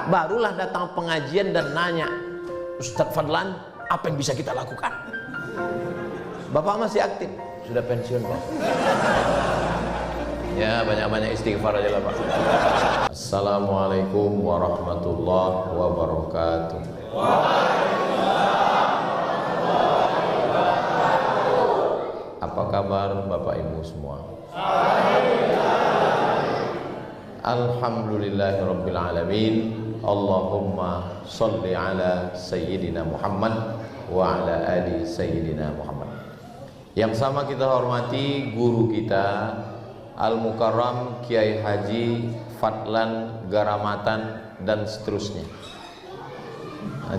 Barulah datang pengajian dan nanya, Ustadz Fadlan, apa yang bisa kita lakukan? Bapak masih aktif, sudah pensiun Pak. Ya banyak-banyak istighfar aja lah Pak. Assalamualaikum warahmatullahi wabarakatuh. Apa kabar Bapak Ibu semua? Alhamdulillahirabbil alamin. Allahumma sholli ala sayyidina Muhammad wa ala ali sayyidina Muhammad. Yang sama kita hormati guru kita Al-Mukarram Kiai Haji Fadlan Garamatan dan seterusnya.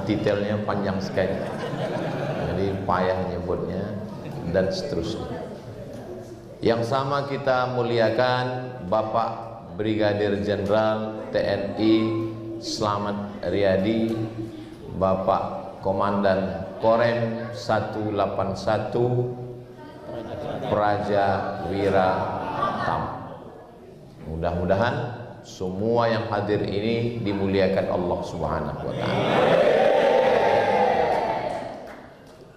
Detailnya panjang sekali, jadi payah nyebutnya dan seterusnya. Yang sama kita muliakan Bapak Brigadir Jenderal TNI Slamet Riyadi, Bapak Komandan Korem 181 Praja Wira Tama. Mudah-mudahan semua yang hadir ini dimuliakan Allah Subhanahu wa Ta'ala.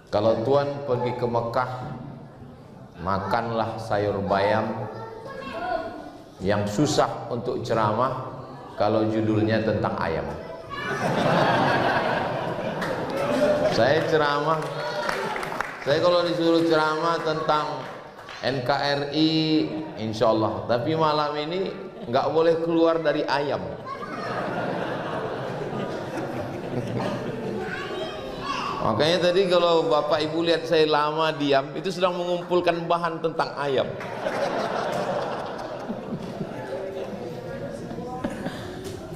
Kalau Tuhan pergi ke Mekah, makanlah sayur bayam. Yang susah untuk ceramah kalau judulnya tentang ayam. Saya kalau disuruh ceramah tentang NKRI insya Allah, tapi malam ini nggak boleh keluar dari ayam. Makanya tadi kalau Bapak Ibu lihat saya lama diam, itu sedang mengumpulkan bahan tentang ayam.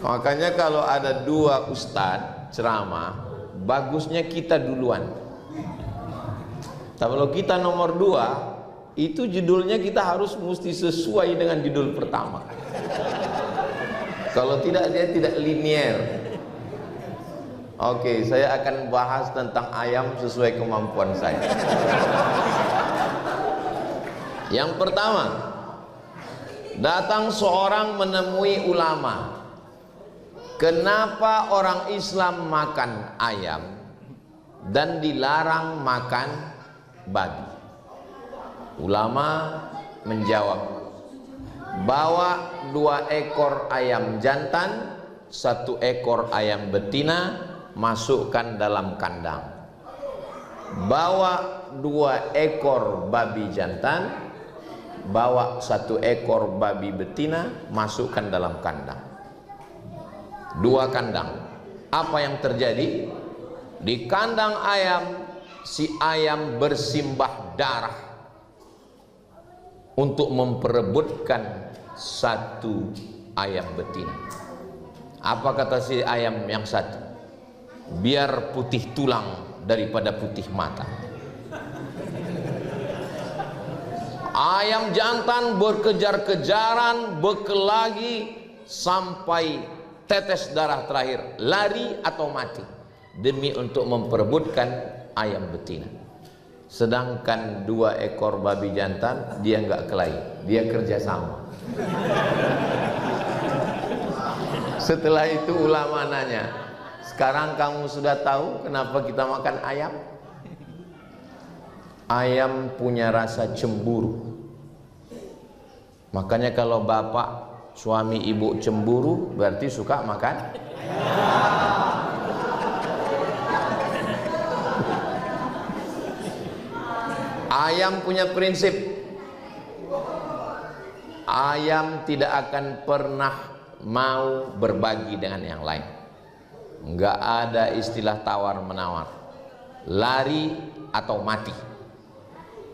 Makanya kalau ada dua ustadz ceramah, bagusnya kita duluan. Tapi kalau kita nomor dua, itu judulnya kita harus mesti sesuai dengan judul pertama. Kalau tidak, dia tidak linier. Oke, saya akan bahas tentang ayam sesuai kemampuan saya. Yang pertama, datang seorang menemui ulama. Kenapa orang Islam makan ayam dan dilarang makan babi? Ulama menjawab, bawa 2 ekor ayam jantan, 1 ekor ayam betina, masukkan dalam kandang. Bawa 2 ekor babi jantan, bawa 1 ekor babi betina, masukkan dalam kandang. 2 kandang. Apa yang terjadi? Di kandang ayam, si ayam bersimbah darah untuk memperebutkan 1 ayam betina. Apa kata si ayam yang satu? Biar putih tulang daripada putih mata. Ayam jantan berkejar-kejaran, berkelahi sampai tetes darah terakhir, lari atau mati demi untuk memperebutkan ayam betina. Sedangkan 2 ekor babi jantan dia nggak kelahi, dia kerjasama. Setelah itu ulama nanya, sekarang kamu sudah tahu kenapa kita makan ayam? Ayam punya rasa cemburu. Makanya kalau bapak suami ibu cemburu berarti suka makan. Ayam punya prinsip. Ayam tidak akan pernah mau berbagi dengan yang lain. Enggak ada istilah tawar menawar, lari atau mati.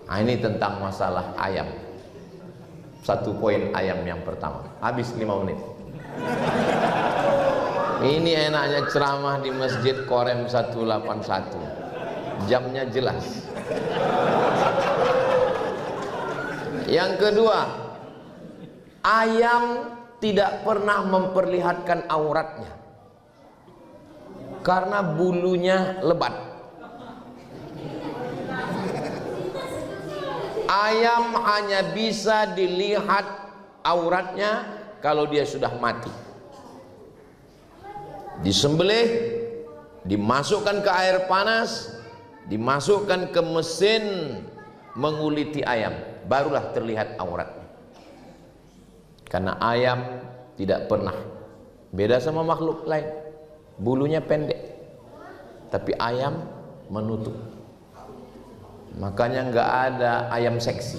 Nah, ini tentang masalah ayam. 1 poin ayam yang pertama. Habis 5 menit. Ini enaknya ceramah di Masjid Korem 181. Jamnya jelas. Yang kedua, ayam tidak pernah memperlihatkan auratnya karena bulunya lebat. Ayam hanya bisa dilihat auratnya kalau dia sudah mati. disembelih, dimasukkan ke air panas, dimasukkan ke mesin menguliti ayam, barulah terlihat auratnya. Karena ayam tidak pernah, beda sama makhluk lain, bulunya pendek, tapi ayam menutup. Makanya nggak ada ayam seksi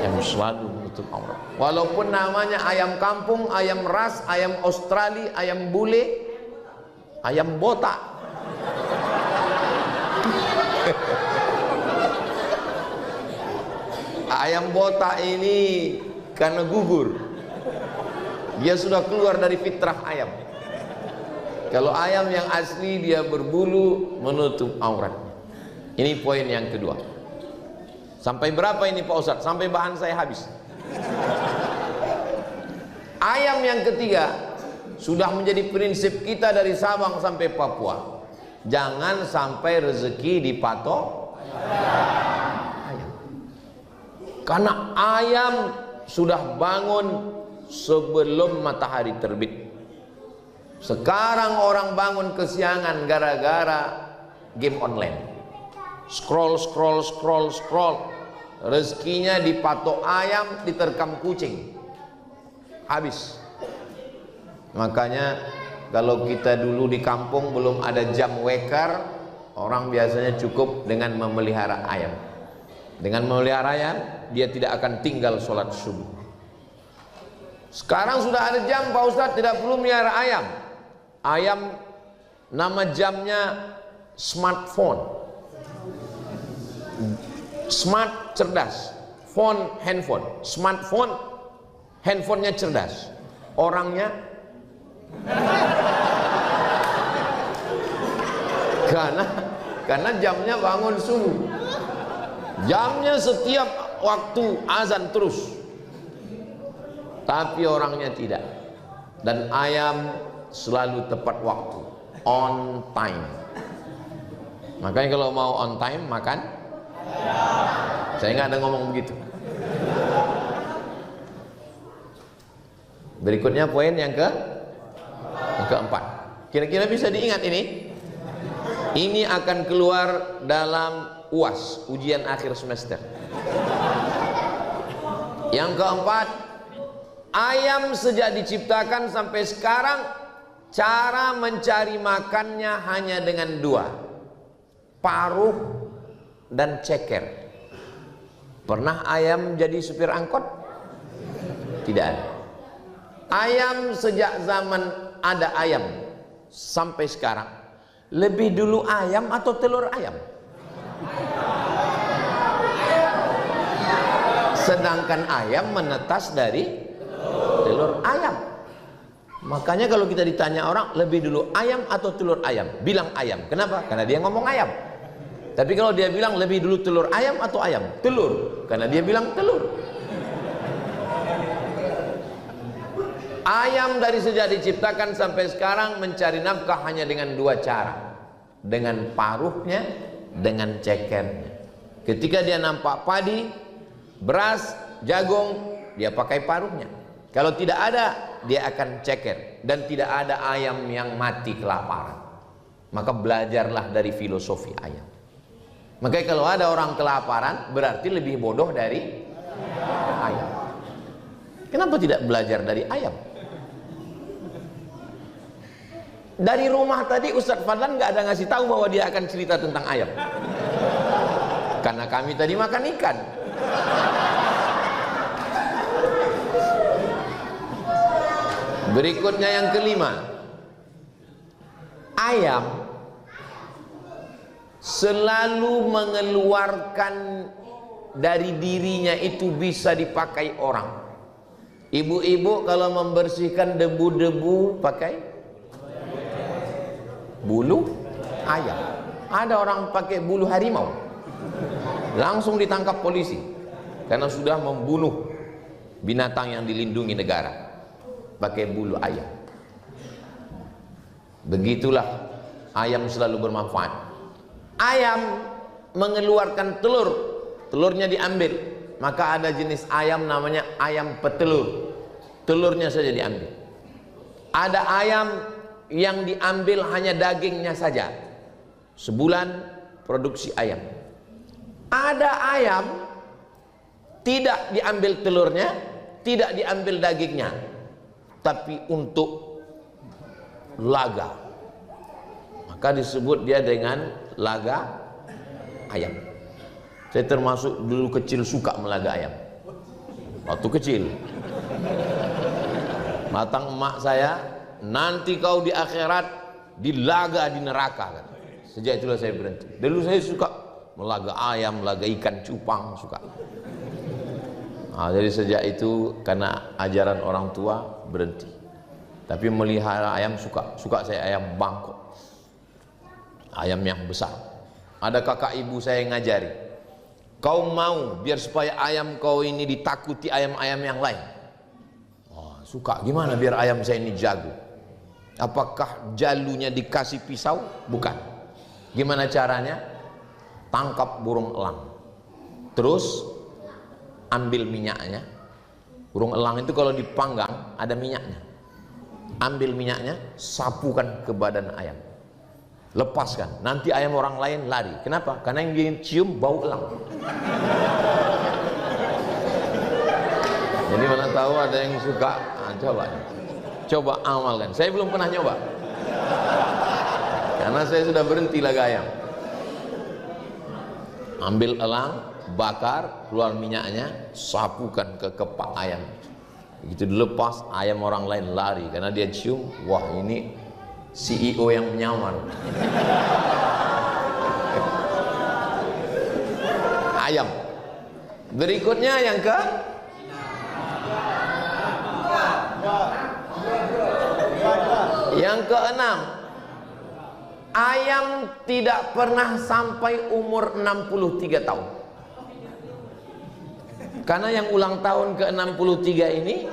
yang selalu menutup aurat. Walaupun namanya ayam kampung, ayam ras, ayam Australia, ayam bule, ayam botak, ayam botak ini karena gugur, dia sudah keluar dari fitrah ayam. Kalau ayam yang asli dia berbulu menutup auratnya. Ini poin yang kedua. Sampai berapa ini Pak Ustadz? Sampai bahan saya habis. Ayam yang ketiga sudah menjadi prinsip kita dari Sabang sampai Papua. Jangan sampai rezeki dipatok ayam. Karena ayam sudah bangun sebelum matahari terbit. Sekarang orang bangun kesiangan gara-gara game online. Scroll. Rezekinya dipatok ayam, diterkam kucing. Habis. Makanya kalau kita dulu di kampung belum ada jam weker, orang biasanya cukup dengan memelihara ayam. Dengan memelihara ayam, dia tidak akan tinggal sholat subuh. Sekarang sudah ada jam Pak Ustadz, tidak perlu melihara ayam. Ayam nama jamnya smartphone. Smart cerdas, phone handphone, smartphone handphonenya cerdas, orangnya karena jamnya bangun subuh, jamnya setiap waktu azan terus, tapi orangnya tidak. Dan ayam selalu tepat waktu, on time. Makanya kalau mau on time makan, saya nggak ada ngomong begitu. Berikutnya poin yang keempat. Kira-kira bisa diingat ini? Ini akan keluar dalam UAS, ujian akhir semester. Yang keempat, ayam sejak diciptakan sampai sekarang, cara mencari makannya hanya dengan dua, paruh dan ceker. Pernah ayam jadi supir angkot? Tidak ada. Ayam sejak zaman ada ayam sampai sekarang, lebih dulu ayam atau telur ayam? Sedangkan ayam menetas dari telur ayam. Makanya kalau kita ditanya orang, lebih dulu ayam atau telur ayam? Bilang ayam. Kenapa? Karena dia ngomong ayam. Tapi kalau dia bilang lebih dulu telur ayam atau ayam? Telur. Karena dia bilang telur. Ayam dari sejak diciptakan sampai sekarang mencari nafkah hanya dengan dua cara. Dengan paruhnya, dengan cekernya. Ketika dia nampak padi, beras, jagung, dia pakai paruhnya. Kalau tidak ada, dia akan ceker. Dan tidak ada ayam yang mati kelaparan. Maka belajarlah dari filosofi ayam. Makanya kalau ada orang kelaparan, berarti lebih bodoh dari ayam. Kenapa tidak belajar dari ayam? Dari rumah tadi Ustadz Fadlan nggak ada ngasih tahu bahwa dia akan cerita tentang ayam. Karena kami tadi makan ikan. Berikutnya yang kelima, ayam selalu mengeluarkan dari dirinya itu bisa dipakai orang. Ibu-ibu kalau membersihkan debu-debu pakai bulu ayam. Ada orang pakai bulu harimau, langsung ditangkap polisi karena sudah membunuh binatang yang dilindungi negara. Pakai bulu ayam. Begitulah ayam selalu bermanfaat. Ayam mengeluarkan telur, telurnya diambil. Maka ada jenis ayam namanya ayam petelur, telurnya saja diambil. Ada ayam yang diambil hanya dagingnya saja, sebulan produksi ayam. Ada ayam tidak diambil telurnya, tidak diambil dagingnya, tapi untuk laga, maka disebut dia dengan laga ayam. Saya termasuk dulu kecil suka melaga ayam. Waktu kecil, matang emak saya, nanti kau di akhirat dilaga di neraka. Sejak itulah saya berhenti. Dulu saya suka melaga ayam, melaga ikan cupang, suka. Nah, jadi sejak itu karena ajaran orang tua berhenti. Tapi melihara ayam suka saya ayam bangkok, ayam yang besar. Ada kakak ibu saya yang ngajari, kau mau biar supaya ayam kau ini ditakuti ayam-ayam yang lain? Oh, suka. Gimana biar ayam saya ini jago? Apakah jalunya dikasih pisau? Bukan. Gimana caranya? Tangkap burung elang, terus ambil minyaknya. Burung elang itu kalau dipanggang ada minyaknya. Ambil minyaknya, sapukan ke badan ayam, lepaskan. Nanti ayam orang lain lari. Kenapa? Karena yang dia cium bau elang. Jadi mana tahu ada yang suka. Nah, coba amalkan. Saya belum pernah nyoba, karena saya sudah berhenti laga ayam. Ambil elang, bakar, keluar minyaknya, sapukan ke kepak ayam. Begitu dilepas, ayam orang lain lari karena dia cium, wah ini CEO yang menyamar. Ayam. Berikutnya yang keenam, ayam tidak pernah sampai umur 63 tahun. Karena yang ulang tahun ke-63 ini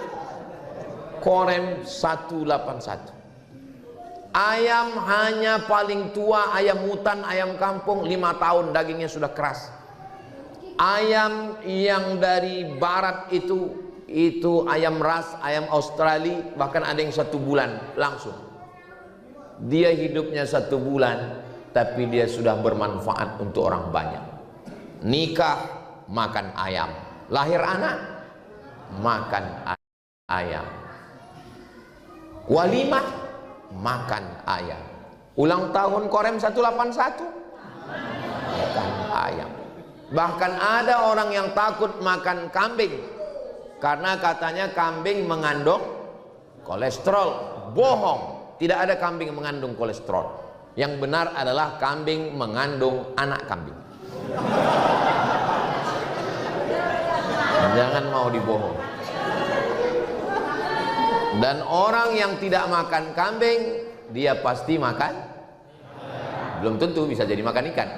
Korem 181. Ayam hanya paling tua, ayam hutan, ayam kampung 5 tahun dagingnya sudah keras. Ayam yang dari barat itu ayam ras, ayam Australia, bahkan ada yang 1 bulan langsung. Dia hidupnya 1 bulan, tapi dia sudah bermanfaat untuk orang banyak. Nikah, makan ayam. Lahir anak, makan ayam. Walimah, makan ayam. Ulang tahun Korem 181, makan ayam. Bahkan ada orang yang takut makan kambing karena katanya kambing mengandung kolesterol. Bohong, tidak ada kambing mengandung kolesterol. Yang benar adalah kambing mengandung anak kambing. Jangan mau dibohong. Dan orang yang tidak makan kambing, dia pasti makan, belum tentu bisa jadi makan ikan.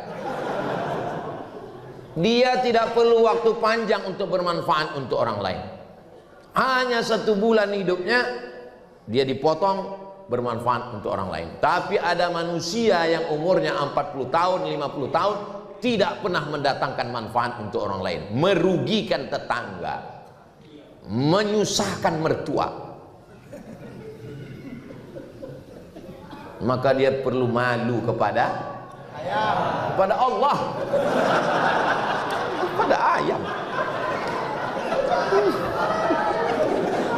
Dia tidak perlu waktu panjang untuk bermanfaat untuk orang lain. Hanya 1 bulan hidupnya dia dipotong bermanfaat untuk orang lain. Tapi ada manusia yang umurnya 40 tahun, 50 tahun tidak pernah mendatangkan manfaat untuk orang lain, merugikan tetangga, menyusahkan mertua. Maka dia perlu malu kepada Allah, kepada ayam.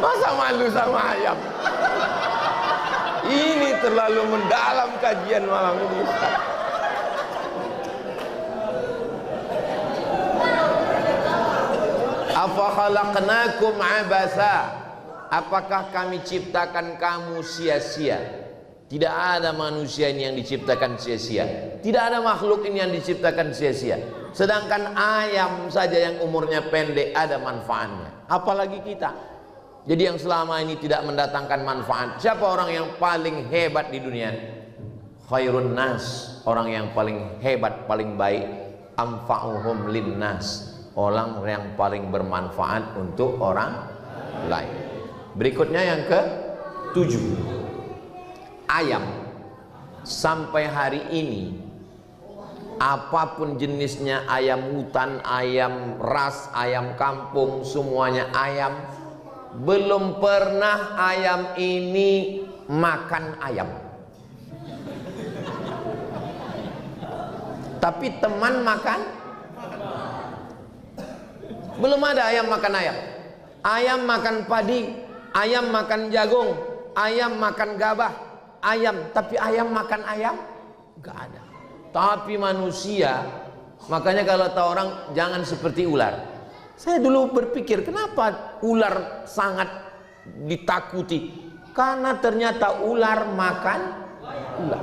Masa malu sama ayam? Ini terlalu mendalam kajian malam ini. Afa khalaqnakum abasa? Apakah kami ciptakan kamu sia-sia? Tidak ada manusia ini yang diciptakan sia-sia. Tidak ada makhluk ini yang diciptakan sia-sia. Sedangkan ayam saja yang umurnya pendek ada manfaatnya. Apalagi kita. Jadi yang selama ini tidak mendatangkan manfaat. Siapa orang yang paling hebat di dunia? Khairun nas. Orang yang paling hebat, paling baik. Anfa'uhum linnas. Orang yang paling bermanfaat untuk orang lain. Berikutnya yang ke-7. Ayam sampai hari ini, apapun jenisnya, ayam hutan, ayam ras, ayam kampung, semuanya ayam, belum pernah ayam ini makan ayam. Tapi teman makan. Belum ada ayam makan ayam. Ayam makan padi, ayam makan jagung, ayam makan gabah, ayam. Tapi ayam makan ayam? Gak ada. Tapi manusia, makanya kalau tahu orang jangan seperti ular. Saya dulu berpikir kenapa ular sangat ditakuti? Karena ternyata ular makan ular.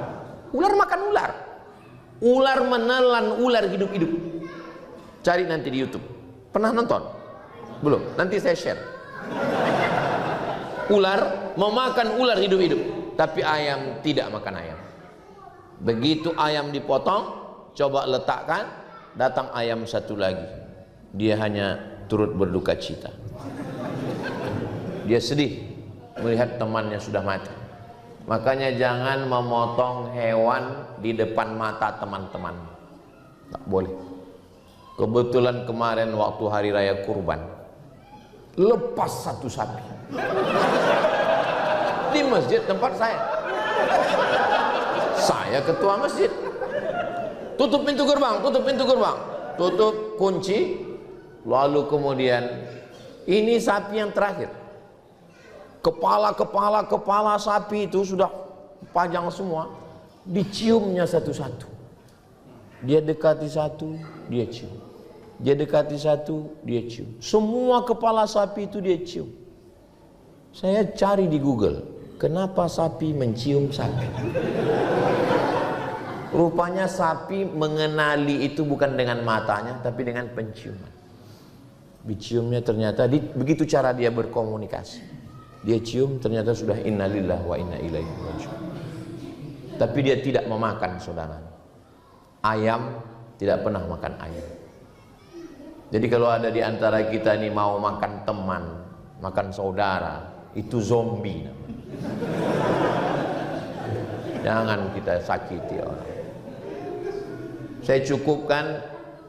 Ular makan ular. Ular menelan ular hidup-hidup. Cari nanti di YouTube. Pernah nonton? Belum? Nanti saya share. Ular memakan ular hidup-hidup, tapi ayam tidak makan ayam. Begitu ayam dipotong, coba letakkan, datang ayam satu lagi. Dia hanya turut berduka cita. Dia sedih melihat temannya sudah mati. Makanya jangan memotong hewan di depan mata teman-teman. Tak boleh. Kebetulan kemarin waktu hari raya kurban, lepas satu sapi di masjid tempat saya. Saya ketua masjid. Tutup pintu gerbang, tutup pintu gerbang, tutup kunci. Lalu kemudian ini sapi yang terakhir. Kepala sapi itu sudah panjang semua. Diciumnya satu-satu. Dia dekati satu, dia cium. Dia dekati satu, dia cium. Semua kepala sapi itu dia cium. Saya cari di Google, kenapa sapi mencium sapi? Rupanya sapi mengenali itu bukan dengan matanya, tapi dengan penciuman. Diciumnya ternyata, begitu cara dia berkomunikasi. Dia cium ternyata sudah innalillah wa inna ilaihi raji'un. Tapi dia tidak memakan, saudara. Ayam tidak pernah makan ayam. Jadi kalau ada di antara kita ini mau makan teman, makan saudara, itu zombie. Jangan kita sakiti orang. Saya cukupkan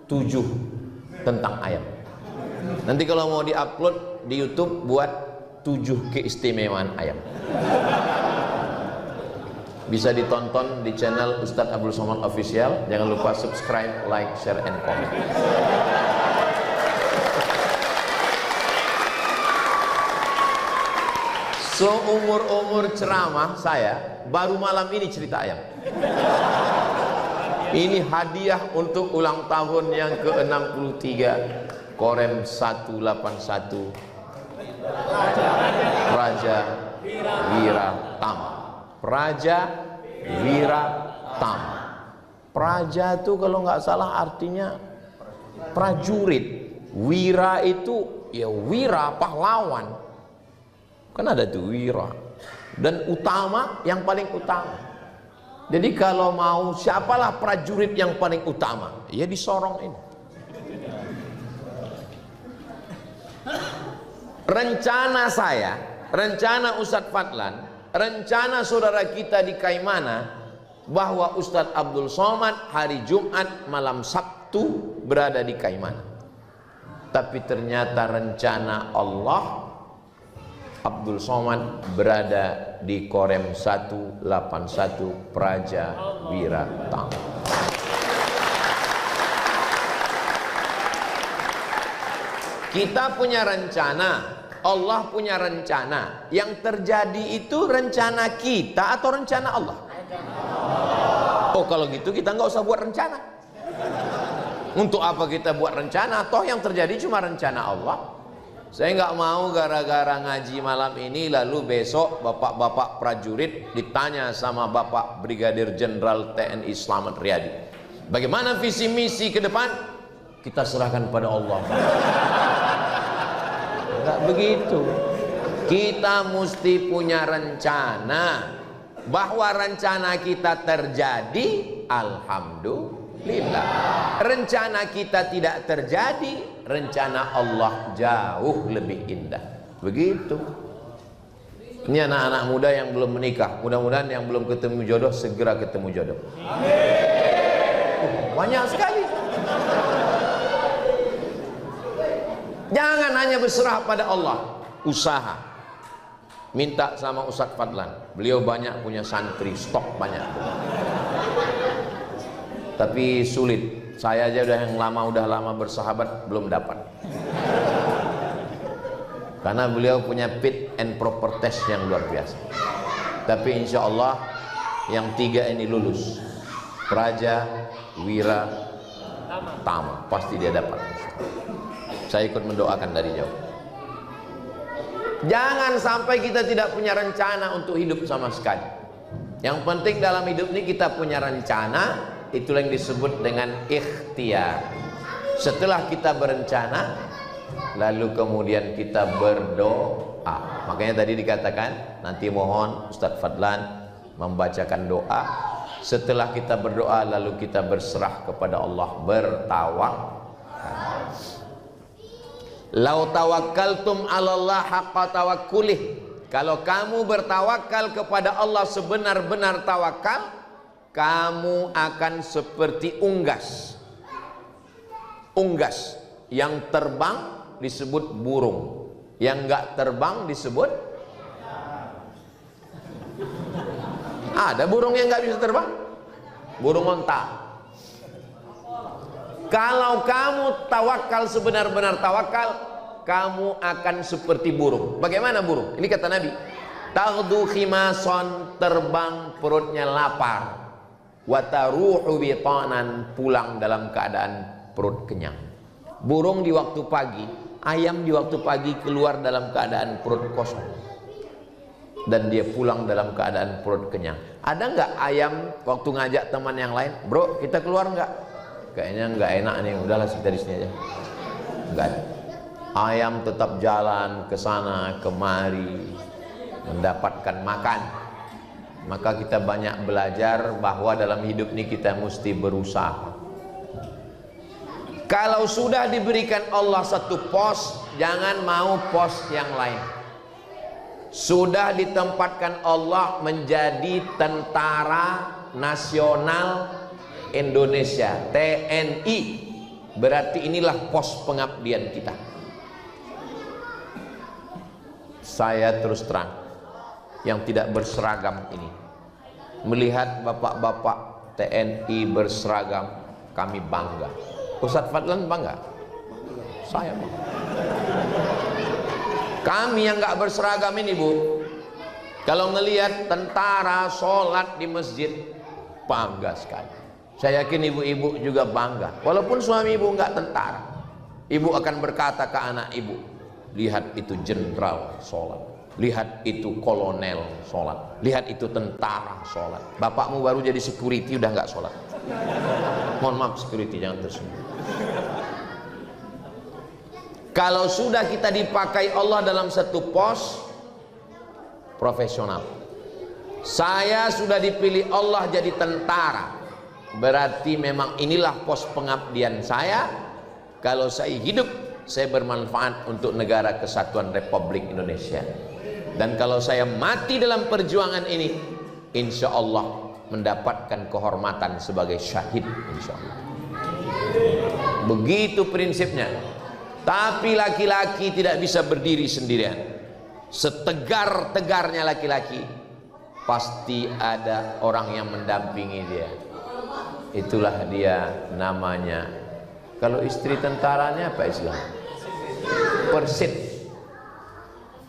7 tentang ayam. Nanti kalau mau diupload di YouTube, buat 7 keistimewaan ayam. Bisa ditonton di channel Ustadz Abdul Somad Official. Jangan lupa subscribe, like, share, and comment. Seumur-umur ceramah saya, baru malam ini cerita ayam. Ini hadiah untuk ulang tahun yang ke-63 Korem 181 Praja Wiratama. Praja Wiratama. Praja itu kalau nggak salah artinya prajurit. Wira itu ya wira, pahlawan. Kan ada tuh wira. Dan utama, yang paling utama. Jadi kalau mau siapalah prajurit yang paling utama? Ya di Sorong ini. Rencana saya, rencana Ustadz Fadlan, rencana saudara kita di Kaimana, bahwa Ustadz Abdul Somad hari Jumat malam Sabtu berada di Kaimana. Tapi ternyata rencana Allah, Abdul Somad berada di Korem 181 Praja Wiratama. Kita punya rencana, Allah punya rencana. Yang terjadi itu rencana kita atau rencana Allah? Oh kalau gitu kita nggak usah buat rencana. Untuk apa kita buat rencana? Toh yang terjadi cuma rencana Allah. Saya nggak mau gara-gara ngaji malam ini lalu besok bapak-bapak prajurit ditanya sama Bapak Brigadir Jenderal TNI Slamet Riyadi, bagaimana visi misi ke depan? Kita serahkan pada Allah. Enggak begitu. Kita mesti punya rencana. Bahwa rencana kita terjadi, alhamdulillah. Rencana kita tidak terjadi, rencana Allah jauh lebih indah. Begitu. Ini anak-anak muda yang belum menikah, mudah-mudahan yang belum ketemu jodoh segera ketemu jodoh. Banyak sekali. Jangan hanya berserah pada Allah. usaha. Minta sama Ustadz Fadlan, beliau banyak punya santri, stok banyak. Tapi sulit, saya aja udah lama bersahabat belum dapat. Karena beliau punya fit and proper test yang luar biasa. Tapi insya Allah yang 3 ini lulus, praja, wira, tama, pasti dia dapat. Saya ikut mendoakan dari jauh. Jangan sampai kita tidak punya rencana untuk hidup sama sekali. Yang penting dalam hidup ini kita punya rencana. Itulah yang disebut dengan ikhtiar. Setelah kita berencana, lalu kemudian kita berdoa. Makanya tadi dikatakan, nanti mohon Ustadz Fadlan membacakan doa. Setelah kita berdoa, lalu kita berserah kepada Allah, bertawakal. Lau tawakkaltum 'alallah haqqa tawakkulih. Kalau kamu bertawakal kepada Allah sebenar-benar tawakal, kamu akan seperti unggas. Unggas yang terbang disebut burung, yang enggak terbang disebut. Ada burung yang enggak bisa terbang? Burung onta. Kalau kamu tawakal sebenar-benar tawakal, kamu akan seperti burung. Bagaimana burung? Ini kata Nabi, taghdu khimason, terbang perutnya lapar, wa taruhu bitanan, pulang dalam keadaan perut kenyang. Burung di waktu pagi, ayam di waktu pagi keluar dalam keadaan perut kosong, dan dia pulang dalam keadaan perut kenyang. Ada nggak ayam waktu ngajak teman yang lain, bro kita keluar nggak? Kayaknya nggak enak nih, udahlah kita di sini aja. Nggak ada. Ayam tetap jalan ke sana kemari mendapatkan makan. Maka kita banyak belajar bahwa dalam hidup ini kita mesti berusaha. Kalau sudah diberikan Allah satu pos, jangan mau pos yang lain. Sudah ditempatkan Allah menjadi tentara nasional Indonesia, TNI, berarti inilah pos pengabdian kita. Saya terus terang, yang tidak berseragam ini, melihat bapak-bapak TNI berseragam, kami bangga. Ustadz Fadlan bangga? Saya bangga. Kami yang nggak berseragam ini, Bu, kalau ngelihat tentara sholat di masjid, bangga sekali. Saya yakin ibu-ibu juga bangga. Walaupun suami ibu nggak tentara, ibu akan berkata ke anak ibu, lihat itu jenderal sholat, lihat itu kolonel sholat, lihat itu tentara sholat. Bapakmu baru jadi security udah nggak sholat. Mohon maaf security, jangan tersinggung. Kalau sudah kita dipakai Allah dalam satu pos profesional, saya sudah dipilih Allah jadi tentara, berarti memang inilah pos pengabdian saya. Kalau saya hidup, saya bermanfaat untuk negara kesatuan Republik Indonesia. Dan kalau saya mati dalam perjuangan ini, insya Allah mendapatkan kehormatan sebagai syahid, insya Allah. Begitu prinsipnya. Tapi laki-laki tidak bisa berdiri sendirian. Setegar-tegarnya laki-laki, pasti ada orang yang mendampingi dia. Itulah dia namanya. Kalau istri tentaranya apa istilah? Persit.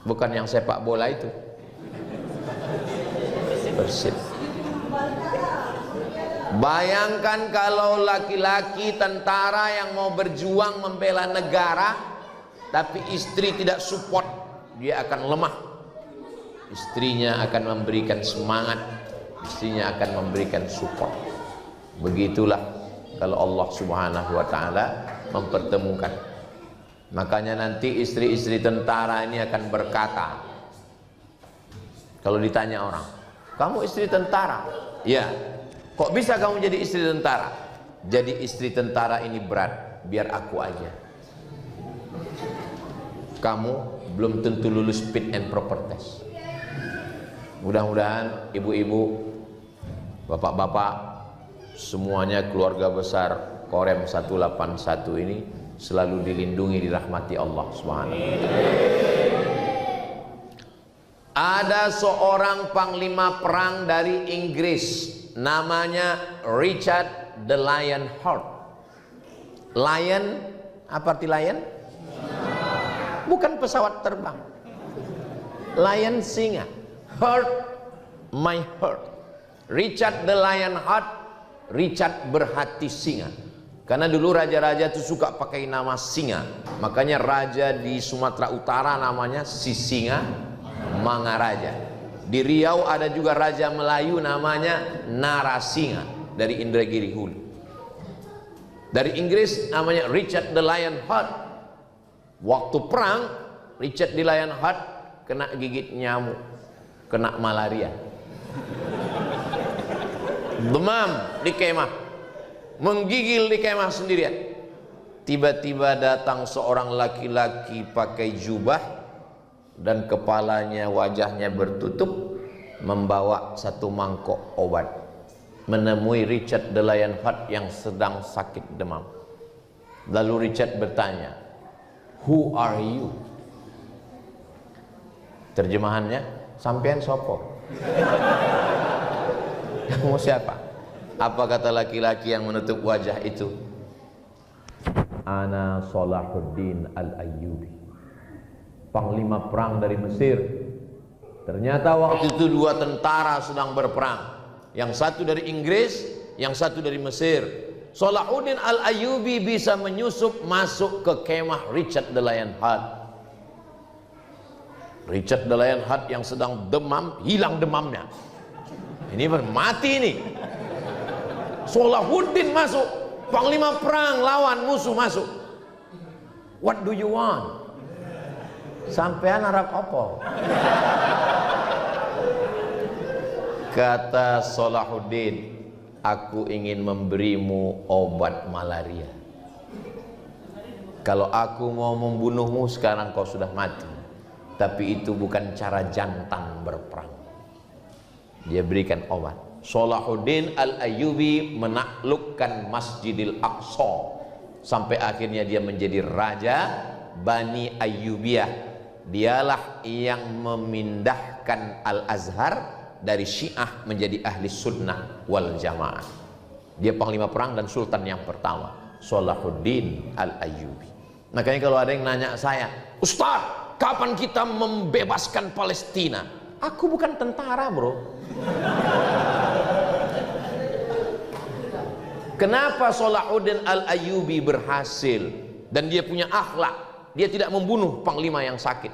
Bukan yang sepak bola itu. Persit. Bayangkan kalau laki-laki tentara yang mau berjuang membela negara, tapi istri tidak support, dia akan lemah. Istrinya akan memberikan semangat, istrinya akan memberikan support. Begitulah kalau Allah Subhanahu wa taala mempertemukan. Makanya nanti istri-istri tentara ini akan berkata, kalau ditanya orang, kamu istri tentara? Ya. Kok bisa kamu jadi istri tentara? Jadi istri tentara ini berat, biar aku aja. Kamu belum tentu lulus fit and proper test. Mudah-mudahan ibu-ibu, bapak-bapak, semuanya keluarga besar Korem 181 ini selalu dilindungi, dirahmati Allah Subhanahu wa taala. Ada seorang panglima perang dari Inggris, namanya Richard the Lionheart. Lion, apa arti lion? Bukan pesawat terbang. Lion singa. Heart, my heart. Richard the Lionheart, Richard berhati singa. Karena dulu raja-raja itu suka pakai nama singa. Makanya raja di Sumatera Utara namanya Sisinga Mangaraja. Di Riau ada juga raja Melayu namanya Narasinga dari Indragiri Hulu. Dari Inggris namanya Richard the Lionheart. Waktu perang Richard the Lionheart kena gigit nyamuk, kena malaria, demam di kemah, menggigil di kemah sendirian. Tiba-tiba datang seorang laki-laki pakai jubah dan kepalanya, wajahnya bertutup, membawa satu mangkok obat, menemui Richard the Lionheart yang sedang sakit demam. Lalu Richard bertanya, "Who are you?" Terjemahannya, "Sampean sopo?" Kamu siapa? Apa kata laki-laki yang menutup wajah itu? "Ana Salahuddin Al-Ayyubi, panglima perang dari Mesir." Ternyata waktu itu dua tentara sedang berperang. Yang satu dari Inggris, yang satu dari Mesir. Salahuddin Al-Ayyubi bisa menyusup masuk ke kemah Richard the Lionheart. Richard the Lionheart yang sedang demam, hilang demamnya. Ini mati ini. Salahuddin masuk, panglima perang lawan musuh masuk. "What do you want?" "Sampean Arab opo?" Kata Salahuddin, "Aku ingin memberimu obat malaria. Kalau aku mau membunuhmu sekarang kau sudah mati. Tapi itu bukan cara jantan berperang." Dia berikan obat. Salahuddin Al-Ayyubi menaklukkan Masjidil Aqsa. Sampai akhirnya dia menjadi raja Bani Ayyubiyah. Dialah yang memindahkan Al-Azhar dari Syiah menjadi ahli sunnah wal jamaah. Dia panglima perang dan sultan yang pertama, Salahuddin Al-Ayyubi. Makanya kalau ada yang nanya saya, "Ustaz, kapan kita membebaskan Palestina?" Aku bukan tentara, bro. Kenapa Salahuddin Al-Ayyubi berhasil dan dia punya akhlak? Dia tidak membunuh panglima yang sakit.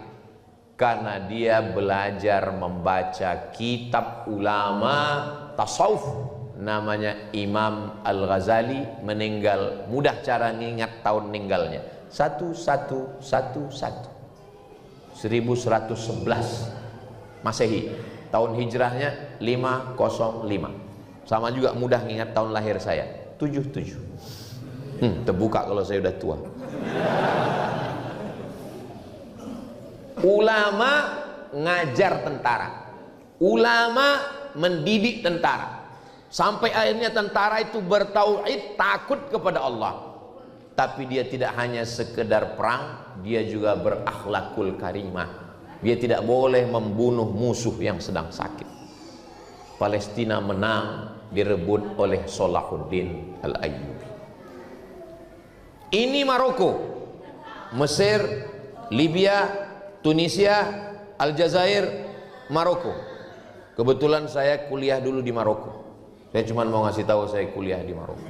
Karena dia belajar membaca kitab ulama tasawuf, namanya Imam Al-Ghazali. Meninggal, mudah cara ngingat tahun meninggalnya, 1111 Masehi. Tahun hijrahnya 505. Sama juga mudah ngingat tahun lahir saya, 77. Terbuka kalau saya udah tua. Ulama ngajar tentara, ulama mendidik tentara, sampai akhirnya tentara itu bertauhid, takut kepada Allah. Tapi dia tidak hanya sekedar perang, dia juga berakhlakul karimah. Dia tidak boleh membunuh musuh yang sedang sakit. Palestina menang, direbut oleh Salahuddin Al-Ayyubi. Ini Maroko, Mesir, Libya, Tunisia, Aljazair, Maroko. Kebetulan saya kuliah dulu di Maroko. Saya cuma mau ngasih tahu saya kuliah di Maroko.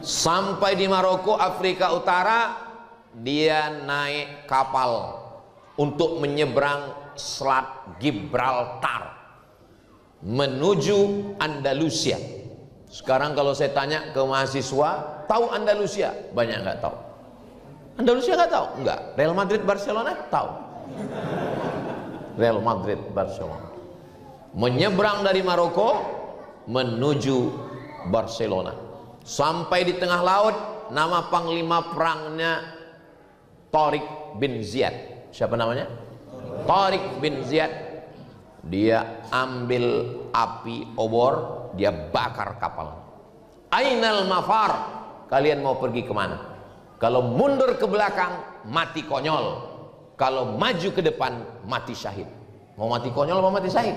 Sampai di Maroko, Afrika Utara, dia naik kapal untuk menyeberang Selat Gibraltar menuju Andalusia. Sekarang kalau saya tanya ke mahasiswa, tahu Andalusia? Banyak nggak tahu. Andalusia nggak tahu? Enggak. Real Madrid Barcelona tahu. Real Madrid Barcelona. Menyeberang dari Maroko menuju Barcelona. Sampai di tengah laut, nama panglima perangnya Tariq bin Ziyad. Siapa namanya? Tariq bin Ziyad. Dia ambil api obor, dia bakar kapal. Ainal mafar, kalian mau pergi kemana? Kalau mundur ke belakang, mati konyol. kalau maju ke depan mati syahid. Mau mati konyol mau mati syahid?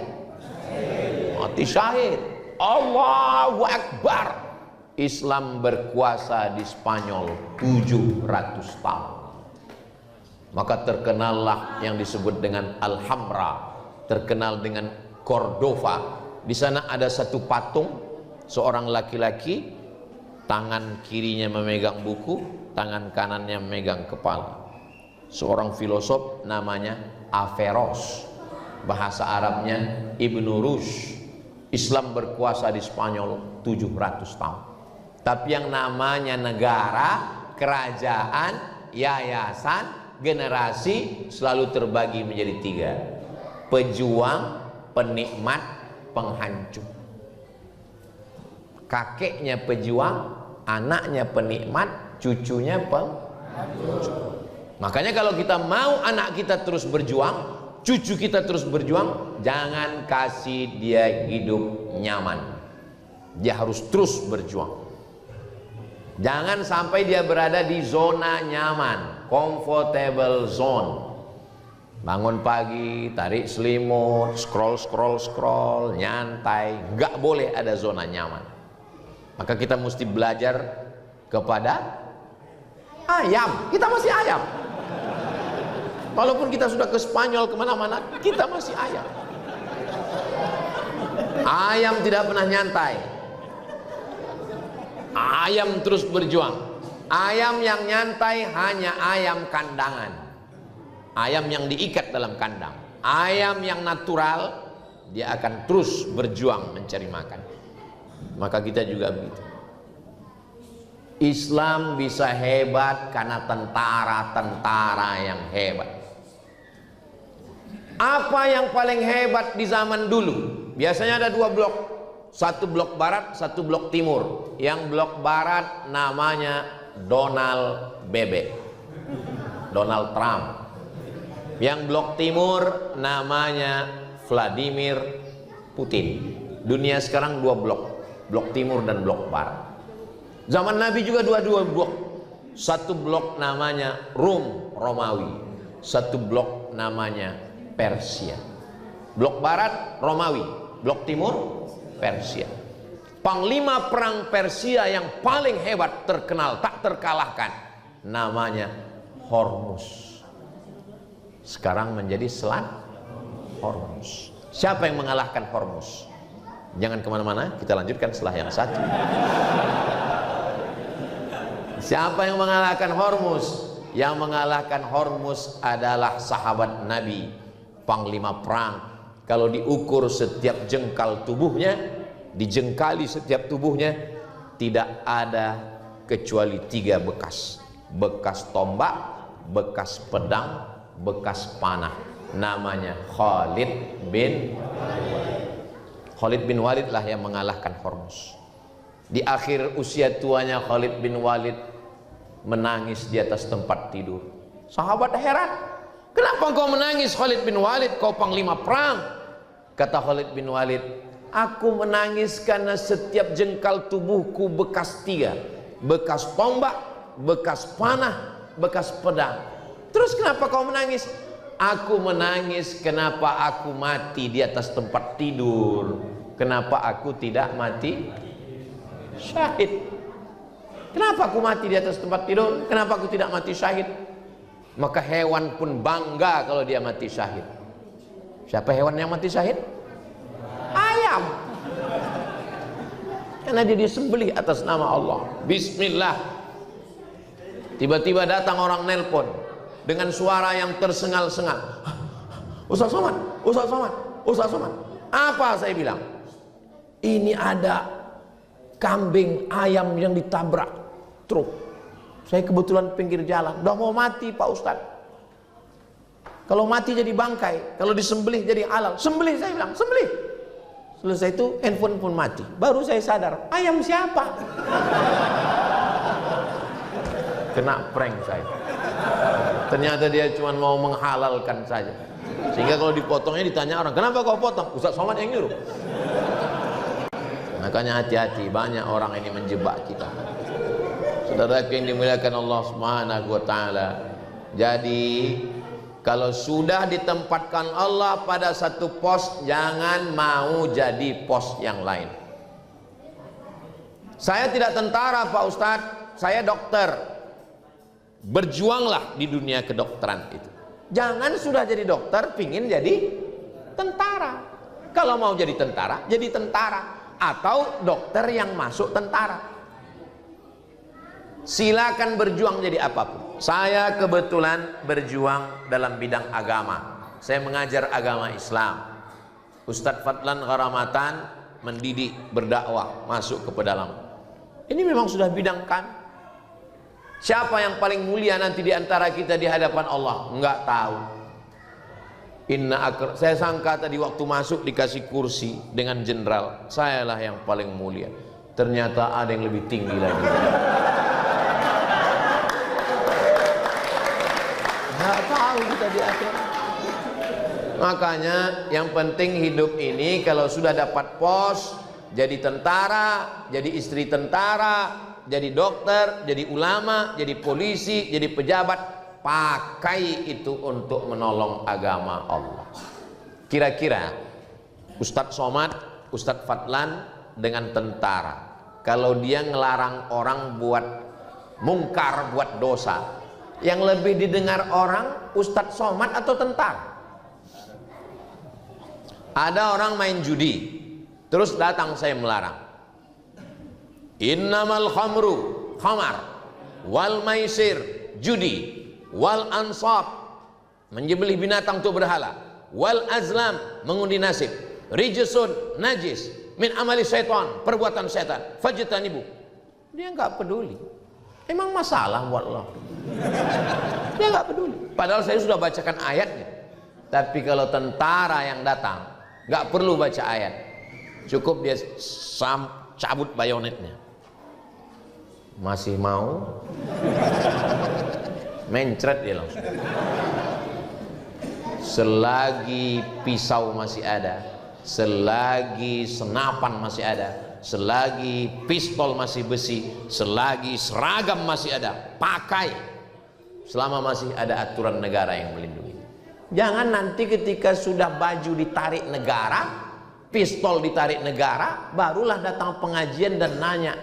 Mati syahid. Allahu Akbar. Islam berkuasa di Spanyol 700 tahun. Maka terkenallah yang disebut dengan Alhambra, terkenal dengan Cordova. Di sana ada satu patung seorang laki-laki, tangan kirinya memegang buku, tangan kanannya memegang kepala. Seorang filosof namanya Averroes, bahasa Arabnya Ibnu Rushd. Islam berkuasa di Spanyol 700 tahun. Tapi yang namanya negara, kerajaan, yayasan, generasi selalu terbagi menjadi 3. Pejuang, penikmat, penghancur. Kakeknya pejuang, anaknya penikmat, cucunya penghancur. Makanya kalau kita mau anak kita terus berjuang, cucu kita terus berjuang, jangan kasih dia hidup nyaman. Dia harus terus berjuang. Jangan sampai dia berada di zona nyaman, comfortable zone. Bangun pagi, tarik selimut, scroll, nyantai. Nggak boleh ada zona nyaman. Maka kita mesti belajar kepada ayam. Kita masih ayam. Walaupun kita sudah ke Spanyol kemana-mana, kita masih ayam. Ayam tidak pernah nyantai. Ayam terus berjuang. Ayam yang nyantai hanya ayam kandangan. Ayam yang diikat dalam kandang. Ayam yang natural, dia akan terus berjuang mencari makan. Maka kita juga begitu. Islam bisa hebat karena tentara-tentara yang hebat. Apa yang paling hebat di zaman dulu? Biasanya ada 2 blok. Satu blok barat, satu blok timur. Yang blok barat namanya Donald Bebek, Donald Trump. Yang blok timur namanya Vladimir Putin. Dunia sekarang 2 blok. Blok timur dan blok barat. Zaman Nabi juga 2 blok. Satu blok namanya Rum, Romawi. Satu blok namanya Persia. Blok barat Romawi, blok timur Persia. Panglima perang Persia yang paling hebat, terkenal, tak terkalahkan, namanya Hormuz. Sekarang menjadi Selat Hormuz. Siapa yang mengalahkan Hormuz? Jangan kemana-mana, kita lanjutkan setelah yang satu. Siapa yang mengalahkan Hormuz? Yang mengalahkan Hormuz adalah sahabat Nabi, panglima perang. Kalau diukur setiap jengkal tubuhnya, dijengkali setiap tubuhnya, tidak ada kecuali 3 bekas. Bekas tombak, bekas pedang, bekas panah. Namanya Khalid bin Walid lah yang mengalahkan Hormuz. Di akhir usia tuanya Khalid bin Walid menangis di atas tempat tidur. Sahabat heran, kenapa kau menangis Khalid bin Walid, kau panglima perang? Kata Khalid bin Walid, aku menangis karena setiap jengkal tubuhku bekas 3. Bekas tombak, bekas panah, bekas pedang. Terus kenapa kau menangis? Aku menangis kenapa aku mati di atas tempat tidur. Kenapa aku tidak mati syahid? Kenapa aku mati di atas tempat tidur? Kenapa aku tidak mati syahid? Maka hewan pun bangga kalau dia mati syahid. Siapa hewan yang mati syahid? Ayam. Karena dia disembelih atas nama Allah. Bismillah. Tiba-tiba datang orang nelpon dengan suara yang tersengal-sengal. Ustaz Somad, Ustaz Somad, Ustaz Somad. Apa saya bilang? Ini ada kambing ayam yang ditabrak truk. Saya kebetulan pinggir jalan, udah mau mati Pak Ustaz. Kalau mati jadi bangkai, kalau disembelih jadi halal. Sembelih, saya bilang, sembelih. Selesai itu handphone pun mati. Baru saya sadar, ayam siapa? Kena prank saya. Ternyata dia cuma mau menghalalkan saja. Sehingga kalau dipotongnya ditanya orang, kenapa kau potong? Ustaz Somad yang nyuruh. Makanya hati-hati, banyak orang ini menjebak kita. Saudara yang dimuliakan Allah Subhanahu wa taala. Jadi Kalau sudah ditempatkan Allah pada satu pos, jangan mau jadi pos yang lain. Saya tidak tentara Pak Ustadz, saya dokter. Berjuanglah di dunia kedokteran itu. Jangan sudah jadi dokter pingin jadi tentara. Kalau mau jadi tentara atau dokter yang masuk tentara. Silakan berjuang jadi apapun. Saya kebetulan berjuang dalam bidang agama. Saya mengajar agama Islam. Ustadz Fadlan Gharamatan mendidik, berdakwah, masuk ke pedalam. Ini memang sudah bidang kami. Siapa yang paling mulia nanti di antara kita di hadapan Allah? Enggak tahu. Saya sangka tadi waktu masuk dikasih kursi dengan jenderal, sayalah yang paling mulia. Ternyata ada yang lebih tinggi lagi. Nggak tahu kita di akhirat. Makanya yang penting hidup ini kalau sudah dapat pos, jadi tentara, jadi istri tentara, jadi dokter, jadi ulama, jadi polisi, jadi pejabat, pakai itu untuk menolong agama Allah. Kira-kira Ustadz Somad, Ustadz Fadlan dengan tentara, kalau dia ngelarang orang buat mungkar, buat dosa, yang lebih didengar orang Ustadz Somad atau tentara? Ada orang main judi, terus datang saya melarang. Innamal khamru, khamar, wal maisir, judi, wal ansab, menyembelih binatang untuk berhala, wal azlam, mengundi nasib, rijsun, najis, min amali syaitan, perbuatan setan, fajtanibu. Dia nggak peduli. Emang masalah buat Allah? Dia nggak peduli. Padahal saya sudah bacakan ayatnya. Tapi kalau tentara yang datang, nggak perlu baca ayat, cukup dia cabut bayonetnya. Masih mau? Mencret dia langsung. Selagi pisau masih ada, selagi senapan masih ada, selagi pistol masih besi, selagi seragam masih ada, pakai. Selama masih ada aturan negara yang melindungi. Jangan nanti ketika sudah baju ditarik negara, pistol ditarik negara, barulah datang pengajian dan nanya,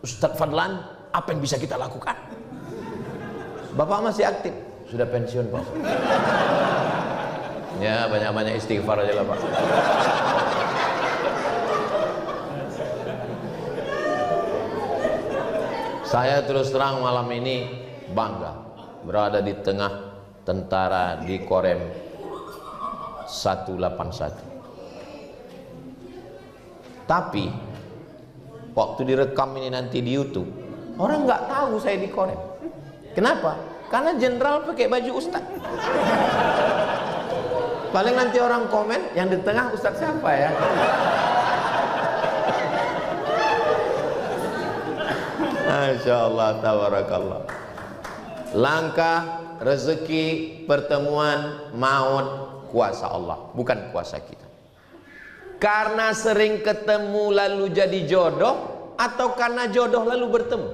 Ustadz Fadlan, apa yang bisa kita lakukan? Bapak masih aktif? Sudah pensiun Pak. Ya, banyak-banyak istighfar aja lah Pak. Saya terus terang malam ini bangga berada di tengah tentara di Korem 181. Tapi waktu direkam ini nanti di YouTube, orang nggak tahu saya di Korem. Kenapa? Karena jenderal pakai baju ustaz. Paling nanti orang komen yang di tengah ustaz siapa ya? Masya Allah, tabarakallah. Langkah, rezeki, pertemuan, maut, kuasa Allah, bukan kuasa kita. Karena sering ketemu lalu jadi jodoh, atau karena jodoh lalu bertemu?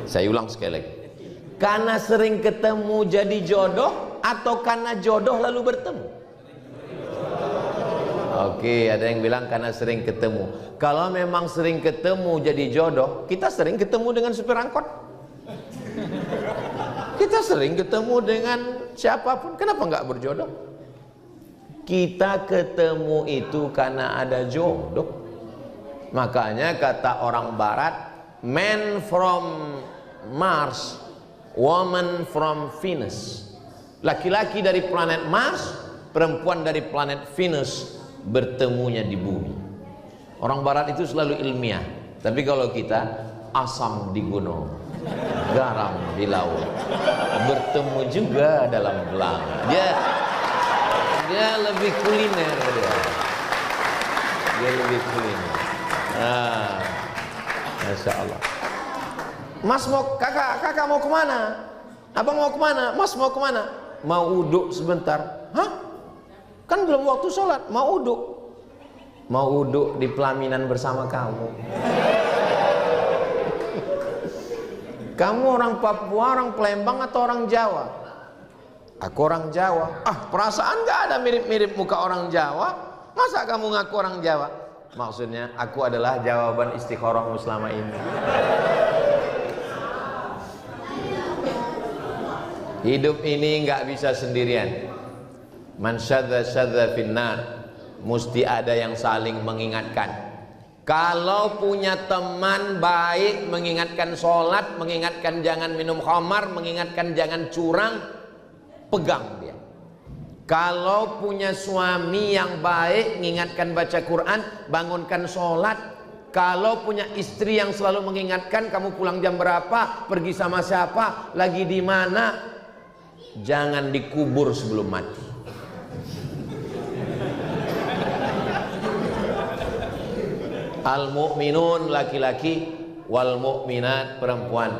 Saya ulang sekali lagi. Karena sering ketemu jadi jodoh, atau karena jodoh lalu bertemu? Oke, ada yang bilang karena sering ketemu. Kalau memang sering ketemu jadi jodoh, kita sering ketemu dengan supir angkot. Kita sering ketemu dengan siapapun. Kenapa nggak berjodoh? Kita ketemu itu karena ada jodoh. Makanya kata orang barat, man from Mars, woman from Venus. Laki-laki dari planet Mars, perempuan dari planet Venus, bertemunya di bumi. Orang barat itu selalu ilmiah. Tapi kalau kita, asam di gunung, garam di laut, bertemu juga dalam belanga. Dia lebih kuliner dia lebih kuliner. Masya Allah. Mas mau, kakak mau kemana? Abang mau kemana? Mas mau kemana? Mau uduk sebentar. Hah? Kan belum waktu sholat, mau uduk. Mau uduk di pelaminan bersama kamu. Kamu orang Papua, orang Palembang atau orang Jawa? Aku orang Jawa. Ah, perasaan gak ada mirip-mirip muka orang Jawa. Masa kamu ngaku orang Jawa? Maksudnya aku adalah jawaban istikharahmu selama ini. Hidup ini nggak bisa sendirian. Man syadza syadza finnar. Mesti ada yang saling mengingatkan. Kalau punya teman baik, mengingatkan sholat, mengingatkan jangan minum khamar, mengingatkan jangan curang, pegang dia. Kalau punya suami yang baik, mengingatkan baca Quran, bangunkan sholat. Kalau punya istri yang selalu mengingatkan kamu pulang jam berapa, pergi sama siapa, lagi di mana, jangan dikubur sebelum mati. Al-mu'minun laki-laki, wal mu'minat perempuan,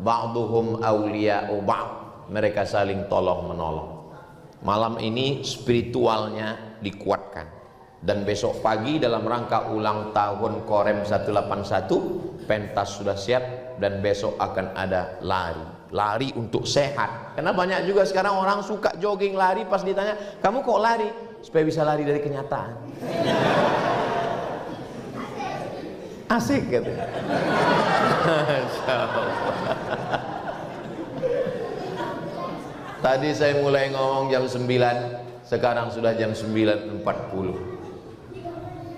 ba'duhum awliya'u ba'd. Mereka saling tolong menolong. Malam ini spiritualnya dikuatkan. Dan besok pagi dalam rangka ulang tahun Korem 181, pentas sudah siap dan besok akan ada lari untuk sehat. Karena banyak juga sekarang orang suka jogging lari, pas ditanya, "Kamu kok lari?" Supaya bisa lari dari kenyataan. Asik gitu. Tadi saya mulai ngomong jam 9, sekarang sudah jam 9.40.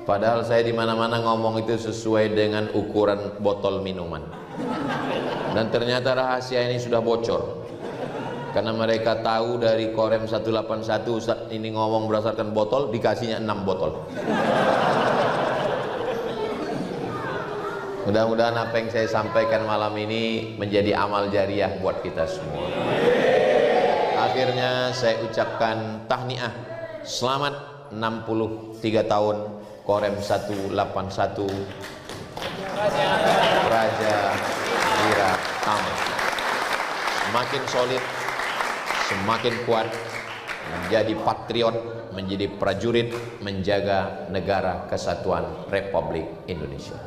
Padahal saya di mana-mana ngomong itu sesuai dengan ukuran botol minuman. Dan ternyata rahasia ini sudah bocor. Karena mereka tahu dari Korem 181 Ustaz ini ngomong berdasarkan botol, dikasihnya 6 botol. Mudah-mudahan apa yang saya sampaikan malam ini menjadi amal jariah buat kita semua. Akhirnya saya ucapkan tahniah, selamat 63 tahun Korem 181 Raja Wira Ahmad. Semakin solid, semakin kuat, menjadi patriot, menjadi prajurit, menjaga negara kesatuan Republik Indonesia.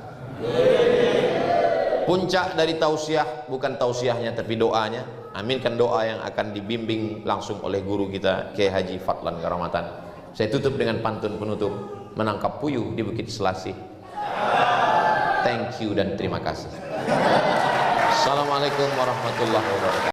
Puncak dari tausiah, bukan tausiahnya tapi doanya. Aminkan doa yang akan dibimbing langsung oleh guru kita Kiai Haji Fadlan Karamatan. Saya tutup dengan pantun penutup, menangkap puyuh di Bukit Selasih. Thank you dan terima kasih. Assalamualaikum warahmatullahi wabarakatuh.